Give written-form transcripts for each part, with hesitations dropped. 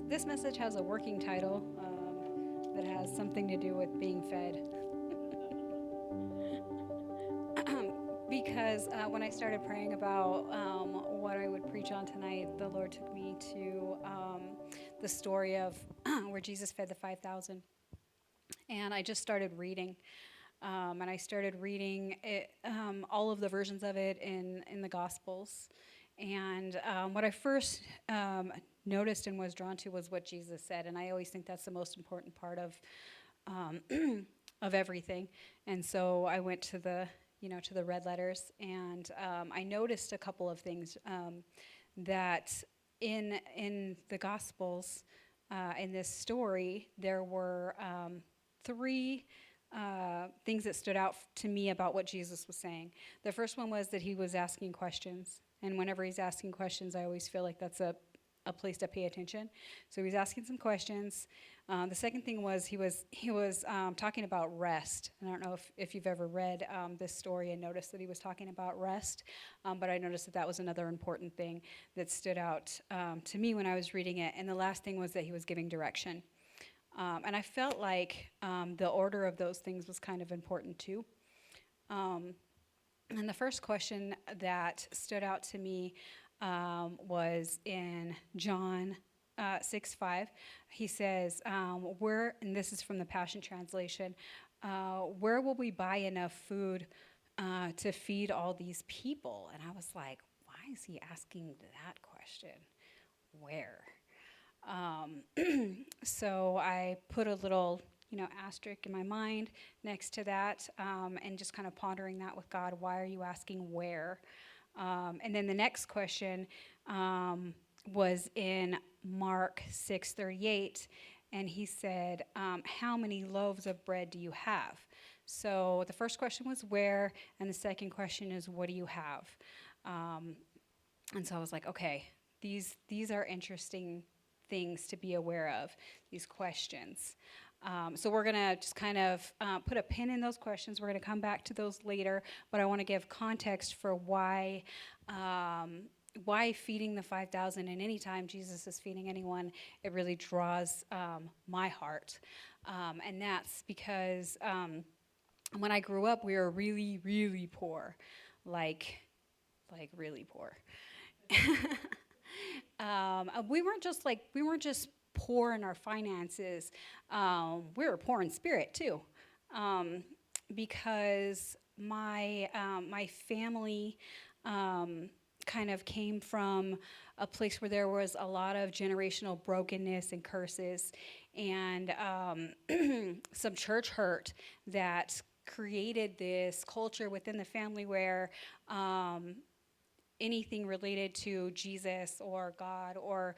This message has a working title that has something to do with being fed. Because when I started praying about what I would preach on tonight, the Lord took me to the story of where Jesus fed the 5,000. And I just started reading. And I started reading it, all of the versions of it in the Gospels. And what I first noticed and was drawn to was what Jesus said. And I always think that's the most important part of of everything. And so I went to the red letters, and I noticed a couple of things that in the Gospels, in this story, there were three things that stood out to me about what Jesus was saying. The first one was that he was asking questions. And whenever he's asking questions, I always feel like that's a place to pay attention. So he's asking some questions. The second thing was he was talking about rest. And I don't know if you've ever read this story and noticed that he was talking about rest, but I noticed that was another important thing that stood out to me when I was reading it. And the last thing was that he was giving direction. And I felt like the order of those things was kind of important too. And the first question that stood out to me was in John 6:5. He says, and this is from the Passion Translation, where will we buy enough food to feed all these people? And I was like, why is he asking that question? Where? So I put a little, asterisk in my mind next to that, and just kind of pondering that with God. Why are you asking where? And then the next question was in Mark 6:38, and he said, how many loaves of bread do you have? So the first question was where, and the second question is what do you have? And so I was like, okay, these are interesting things to be aware of, these questions. So we're going to just kind of put a pin in those questions. We're going to come back to those later, but I want to give context for why feeding the 5,000, and anytime Jesus is feeding anyone, it really draws my heart. And that's because when I grew up, we were really, really poor, like really poor. We weren't just poor in our finances. We were poor in spirit too, because my family kind of came from a place where there was a lot of generational brokenness and curses, and some church hurt that created this culture within the family where anything related to Jesus or God or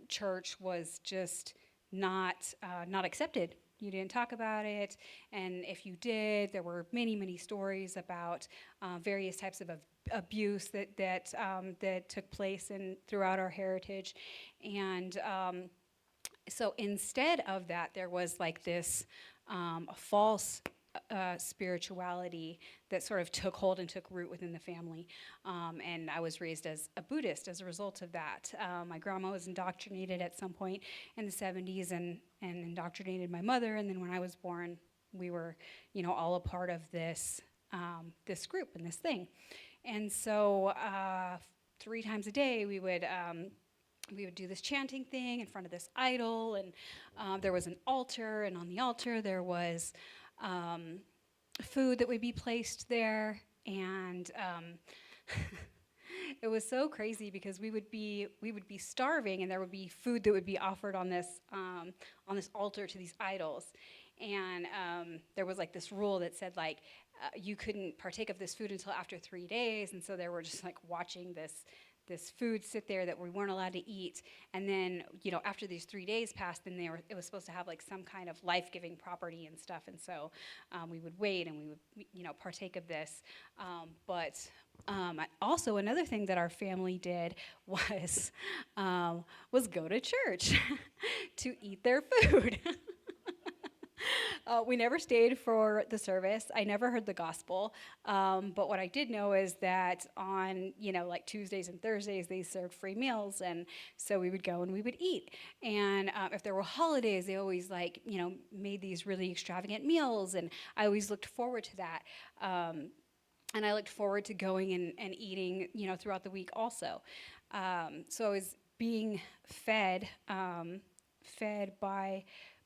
church was just not accepted. You didn't talk about it, and if you did, there were many stories about various types of abuse that took place throughout our heritage, and so instead of that, there was like this false spirituality that sort of took hold and took root within the family. And I was raised as a Buddhist as a result of that. My grandma was indoctrinated at some point in the 70s and indoctrinated my mother. And then when I was born, we were, all a part of this group and this thing. And so 3 times a day we would do this chanting thing in front of this idol, and there was an altar, and on the altar there was food that would be placed there, and it was so crazy because we would be starving, and there would be food that would be offered on this altar to these idols, and there was like this rule that said like you couldn't partake of this food until after 3 days, and so they were just like watching this food sit there that we weren't allowed to eat, and then after these 3 days passed, then it was supposed to have like some kind of life-giving property and stuff, and so we would wait and we would partake of this, but also another thing that our family did was go to church to eat their food. We never stayed for the service. I never heard the gospel. But what I did know is that on, like Tuesdays and Thursdays, they served free meals. And so we would go and we would eat. And if there were holidays, they always made these really extravagant meals. And I always looked forward to that. And I looked forward to going and eating, throughout the week also. So I was being fed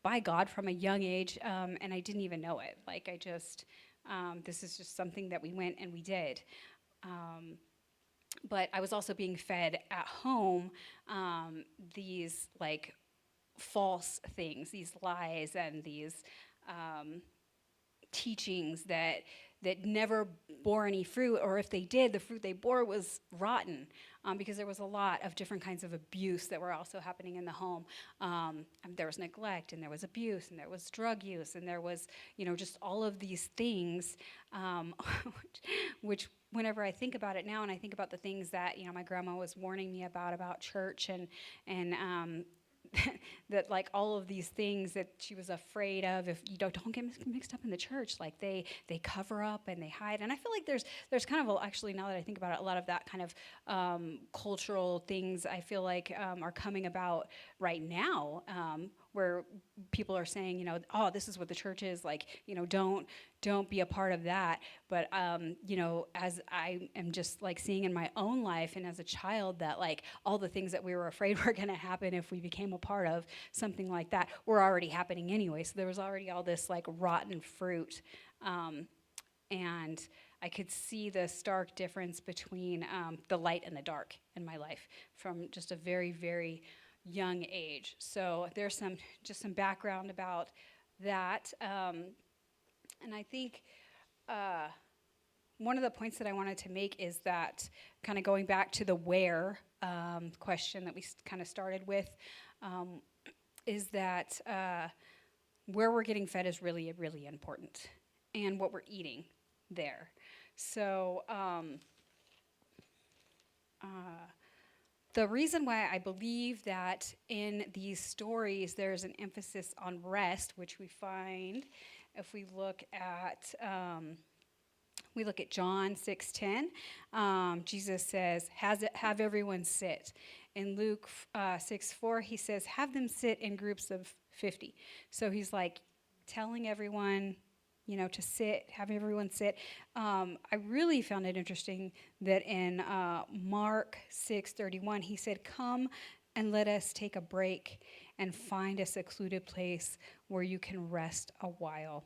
by God from a young age, and I didn't even know it. This is just something that we went and we did. But I was also being fed at home these false things, these lies and these teachings that never bore any fruit, or if they did, the fruit they bore was rotten, because there was a lot of different kinds of abuse that were also happening in the home. There was neglect, and there was abuse, and there was drug use, and there was, just all of these things, which whenever I think about it now, and I think about the things that, my grandma was warning me about church, and that all of these things that she was afraid of, if you don't get mixed up in the church, they cover up and they hide. And I feel like there's kind of, actually, now that I think about it, a lot of that kind of cultural things I feel like are coming about right now, where people are saying, oh, this is what the church is, don't be a part of that. But as I am just seeing in my own life and as a child, that all the things that we were afraid were going to happen if we became a part of something like that were already happening anyway. So there was already all this rotten fruit, and I could see the stark difference between the light and the dark in my life from just a very, very young age. So there's some background about that, and I think one of the points that I wanted to make is that, kind of going back to the where question that we kind of started with, is that where we're getting fed is really, really important, and what we're eating there. So the reason why I believe that in these stories there's an emphasis on rest, which we find if we look at John 6:10. Jesus says, "Have everyone sit." In Luke 6:4, he says, "Have them sit in groups of 50." So he's telling everyone, to sit, have everyone sit. I really found it interesting that in Mark 6:31, he said, "Come and let us take a break and find a secluded place where you can rest a while."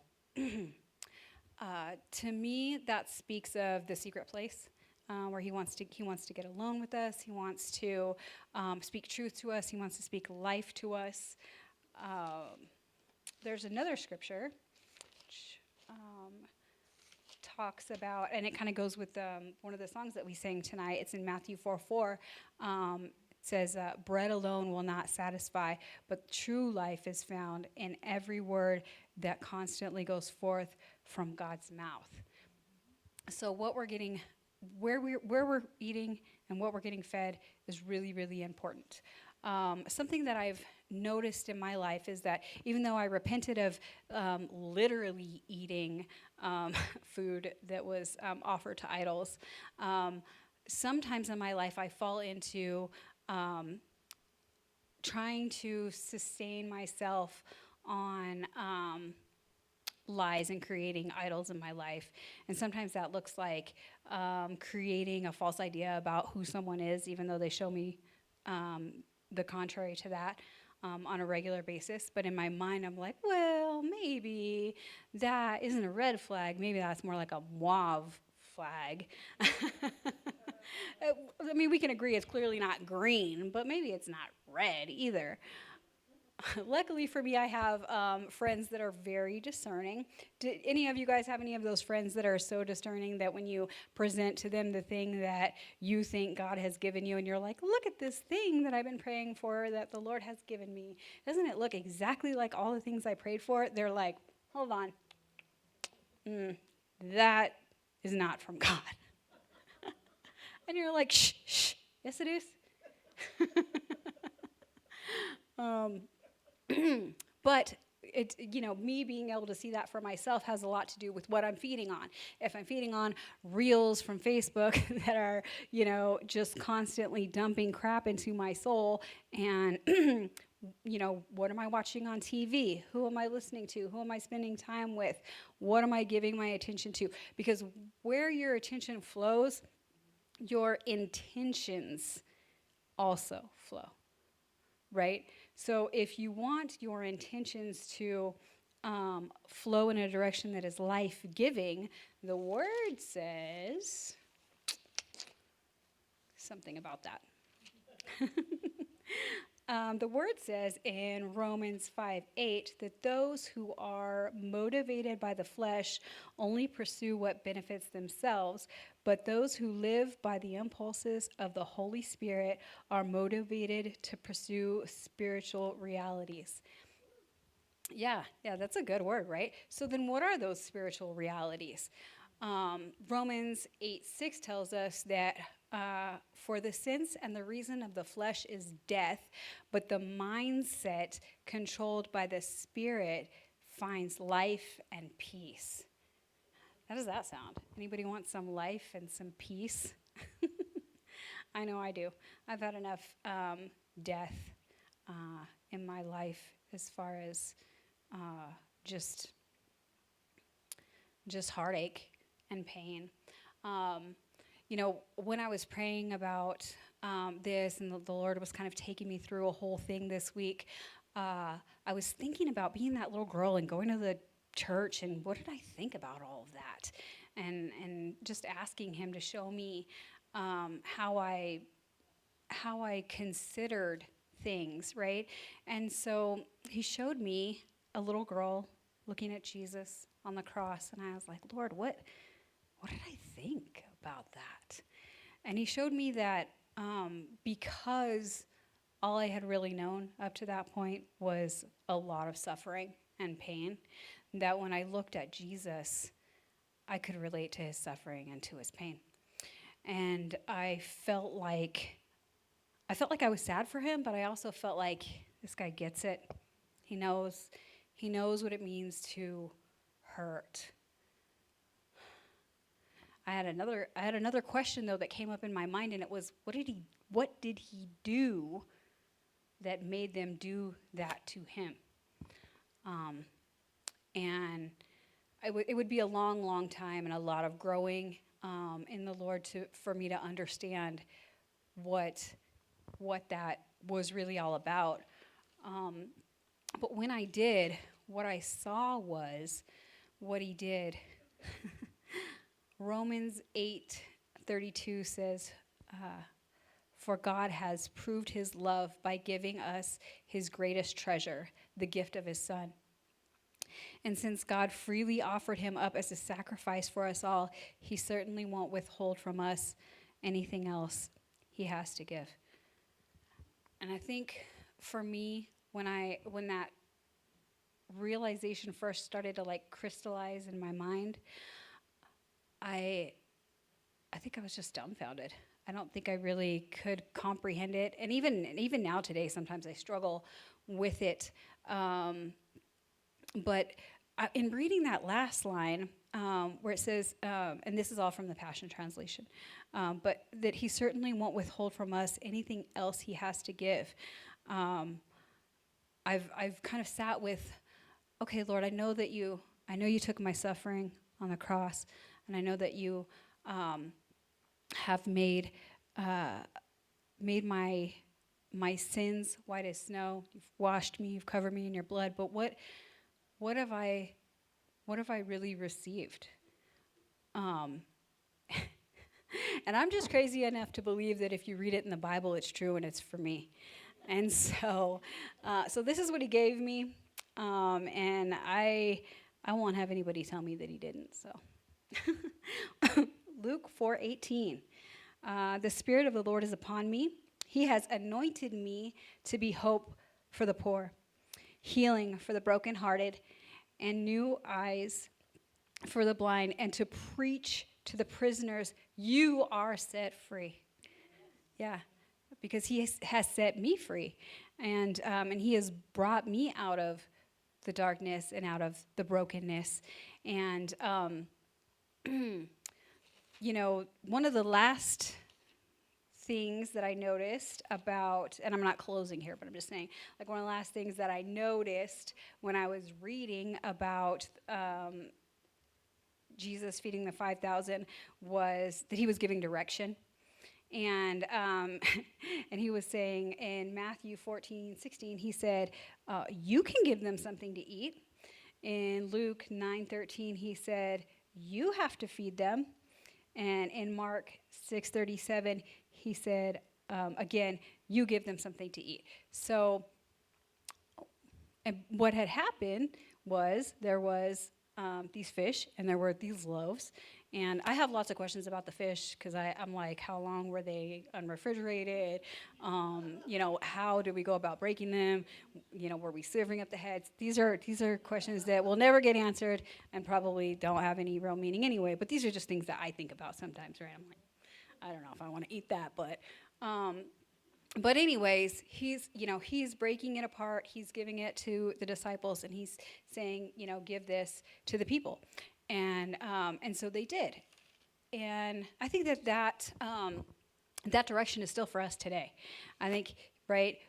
To me, that speaks of the secret place, where he wants to get alone with us. He wants to speak truth to us. He wants to speak life to us. There's another scripture which talks about, and it kind of goes with one of the songs that we sang tonight. It's in Matthew 4:4. It says, "Bread alone will not satisfy, but true life is found in every word that constantly goes forth from God's mouth." So what we're getting, where we're eating and what we're getting fed is really, really important. Something that I've noticed in my life is that even though I repented of literally eating food that was offered to idols, sometimes in my life I fall into trying to sustain myself on lies and creating idols in my life. And sometimes that looks like creating a false idea about who someone is, even though they show me the contrary to that on a regular basis. But in my mind, I'm like, well, maybe that isn't a red flag. Maybe that's more like a mauve flag. I mean, we can agree it's clearly not green, but maybe it's not red either. Luckily for me, I have friends that are very discerning. Did any of you guys have any of those friends that are so discerning that when you present to them the thing that you think God has given you, and you're like, look at this thing that I've been praying for that the Lord has given me. Doesn't it look exactly like all the things I prayed for? They're like, hold on. That is not from God. And you're like, shh, shh. Yes, it is. But me being able to see that for myself has a lot to do with what I'm feeding on. If I'm feeding on reels from Facebook that are, just constantly dumping crap into my soul, and what am I watching on TV? Who am I listening to? Who am I spending time with? What am I giving my attention to? Because where your attention flows, your intentions also flow, right? So if you want your intentions to flow in a direction that is life-giving, the word says something about that. The word says in Romans 5:8 that those who are motivated by the flesh only pursue what benefits themselves, but those who live by the impulses of the Holy Spirit are motivated to pursue spiritual realities. Yeah, that's a good word, right? So then what are those spiritual realities? Romans 8:6 tells us that for the sense and the reason of the flesh is death, but the mindset controlled by the Spirit finds life and peace. How does that sound? Anybody want some life and some peace? I know I do. I've had enough death in my life as far as just heartache and pain. When I was praying about this, and the Lord was kind of taking me through a whole thing this week, I was thinking about being that little girl and going to the church, and what did I think about all of that? And just asking him to show me how I considered things, right? And so he showed me a little girl looking at Jesus on the cross, and I was like, Lord, what did I think about that? And he showed me that because all I had really known up to that point was a lot of suffering and pain, that when I looked at Jesus, I could relate to his suffering and to his pain. And I felt like I was sad for him, but I also felt like this guy gets it. He knows what it means to hurt. I had another question though that came up in my mind, and it was, what did he do that made them do that to him? And it would be a long, long time and a lot of growing in the Lord for me to understand what that was really all about. But when I did, what I saw was what he did. Romans 8:32 says, for God has proved his love by giving us his greatest treasure, the gift of his Son. And since God freely offered him up as a sacrifice for us all, he certainly won't withhold from us anything else he has to give. And I think for me, when that realization first started to crystallize in my mind, I think I was just dumbfounded. I don't think I really could comprehend it. And even now today, sometimes I struggle with it. But in reading that last line, where it says, and this is all from the Passion Translation, but that he certainly won't withhold from us anything else he has to give. I've kind of sat with, okay, Lord, I know you took my suffering on the cross, and I know that you have made my sins white as snow. You've washed me. You've covered me in your blood. But what have I really received? And I'm just crazy enough to believe that if you read it in the Bible, it's true and it's for me. And so this is what he gave me, and I won't have anybody tell me that he didn't. So. Luke 4:18, the Spirit of the Lord is upon me. He has anointed me to be hope for the poor, healing for the brokenhearted, and new eyes for the blind, and to preach to the prisoners, you are set free. Yeah, because he has set me free, and he has brought me out of the darkness and out of the brokenness. And, one of the last things that I noticed about, and I'm not closing here, but I'm just saying, like one of the last things that I noticed when I was reading about Jesus feeding the 5,000 was that he was giving direction. And and he was saying in Matthew 14:16, he said, you can give them something to eat. In Luke 9:13, he said, you have to feed them. And in Mark 6:37, he said, again, you give them something to eat. So, and what had happened was there was these fish and there were these loaves. And I have lots of questions about the fish because I'm like, how long were they unrefrigerated? How did we go about breaking them? Were we severing up the heads? These are questions that will never get answered and probably don't have any real meaning anyway. But these are just things that I think about sometimes, right? I'm like, I don't know if I want to eat that, but anyways, he's breaking it apart. He's giving it to the disciples, and he's saying, give this to the people. And so they did. And I think that direction is still for us today. I think, right,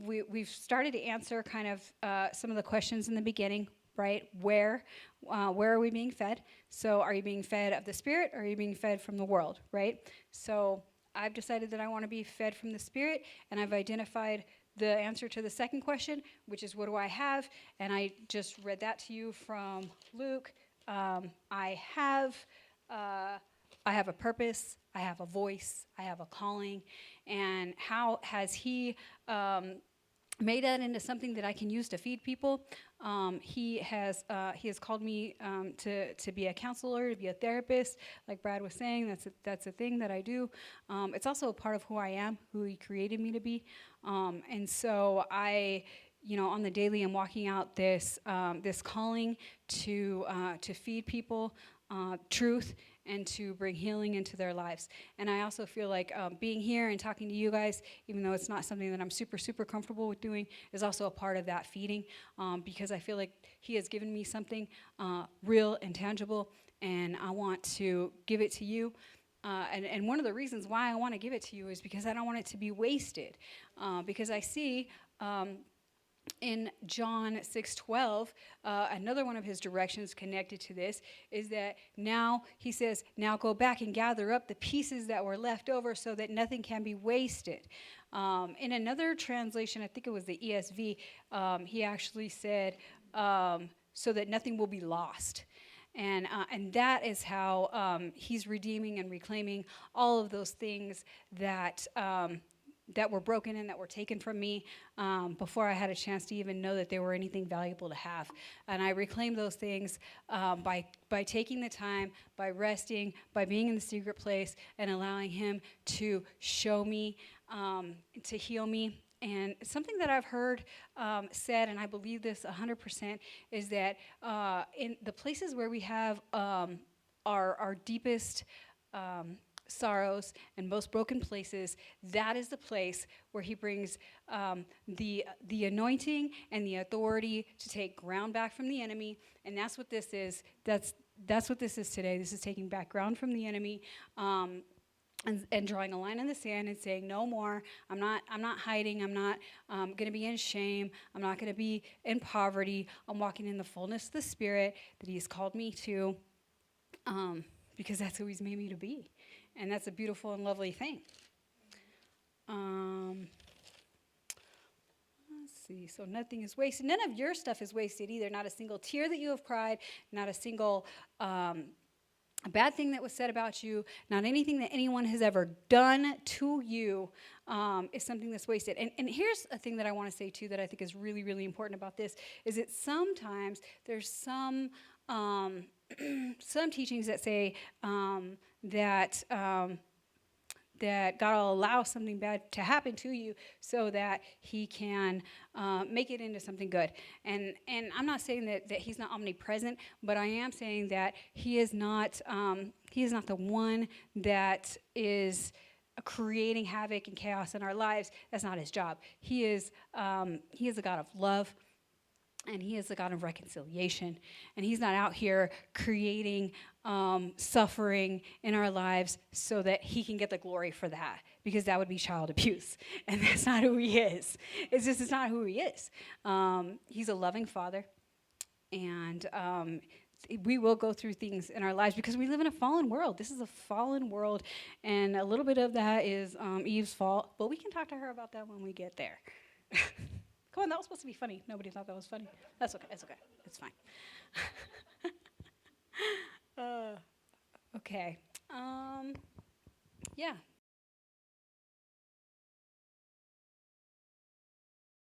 we've started to answer kind of some of the questions in the beginning, right? Where are we being fed? So are you being fed of the Spirit, or are you being fed from the world, right? So I've decided that I want to be fed from the Spirit, and I've identified the answer to the second question, which is what do I have? And I just read that to you from Luke. I have a purpose, I have a voice, I have a calling, and how has he made that into something that I can use to feed people? He has called me to be a counselor, to be a therapist, like Brad was saying. That's a thing that I do. It's also a part of who I am, who he created me to be, and so I. On the daily, I'm walking out this calling to feed people truth and to bring healing into their lives. And I also feel like being here and talking to you guys, even though it's not something that I'm super, super comfortable with doing, is also a part of that feeding, because I feel like he has given me something real and tangible, and I want to give it to you. And one of the reasons why I want to give it to you is because I don't want it to be wasted, because I see in John 6:12, another one of his directions connected to this is that now he says, now go back and gather up the pieces that were left over so that nothing can be wasted. In another translation, I think it was the ESV, he actually said, so that nothing will be lost. And that is how he's redeeming and reclaiming all of those things that were broken and that were taken from me before I had a chance to even know that they were anything valuable to have. And I reclaim those things by taking the time, by resting, by being in the secret place, and allowing him to show me, to heal me. And something that I've heard said, and I believe this 100%, is that in the places where we have our deepest sorrows and most broken places, that is the place where he brings the anointing and the authority to take ground back from the enemy. And that's what this is. That's what this is today. This is taking back ground from the enemy. And drawing a line in the sand and saying, no more. I'm not hiding. I'm not going to be in shame. I'm not going to be in poverty. I'm walking in the fullness of the Spirit that he's called me to, because that's who he's made me to be. And that's a beautiful and lovely thing. Let's see. So nothing is wasted. None of your stuff is wasted either. Not a single tear that you have cried. Not a single a bad thing that was said about you, not anything that anyone has ever done to you is something that's wasted. And here's a thing that I want to say, too, that I think is really, really important about this, is that sometimes there's some teachings that say that God will allow something bad to happen to you so that he can make it into something good. And I'm not saying that he's not omnipresent, but I am saying that he is not the one that is creating havoc and chaos in our lives. That's not his job. He is a God of love. And he is the God of reconciliation. And he's not out here creating suffering in our lives so that he can get the glory for that, because that would be child abuse. And that's not who he is. It's not who he is. He's a loving father. And we will go through things in our lives because we live in a fallen world. This is a fallen world. And a little bit of that is Eve's fault. But we can talk to her about that when we get there. Come on, that was supposed to be funny. Nobody thought that was funny. That's okay. It's okay. It's fine. Okay. Yeah.